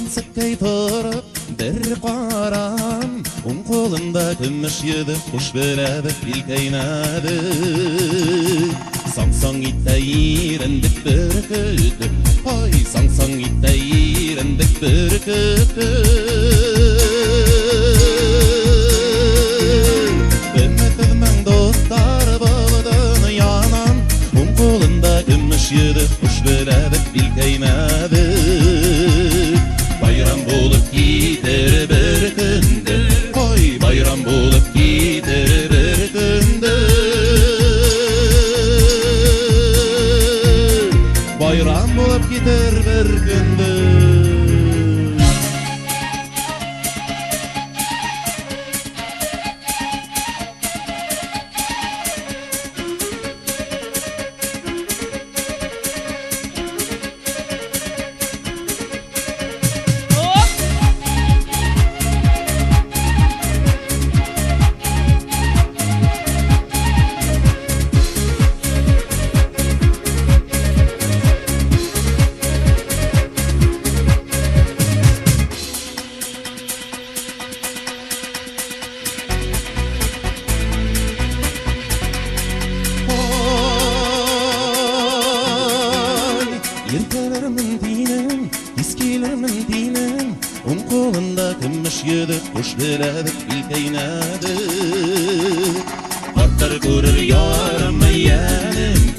Sıkkay torıp bir qaram Un kolunda kümüş yedi Kuş böledi bil kaynadı Sang itte yirendik bir kötü Oy sang itte yirendik bir kötü Ümmetizmen dostlar bağladığını yanan Un kolunda kümüş yedi Kuş böledi bil kaynadı Bayram bulup gider bir günde Oy bayram bulup gider bir günde Bayram bulup gider bir günde Yelkelerimin dinen, iskilerimin dinen Un kolunda kümüş yedik, kuş beledik, bil kaynadık Artar görür yarım yeğenim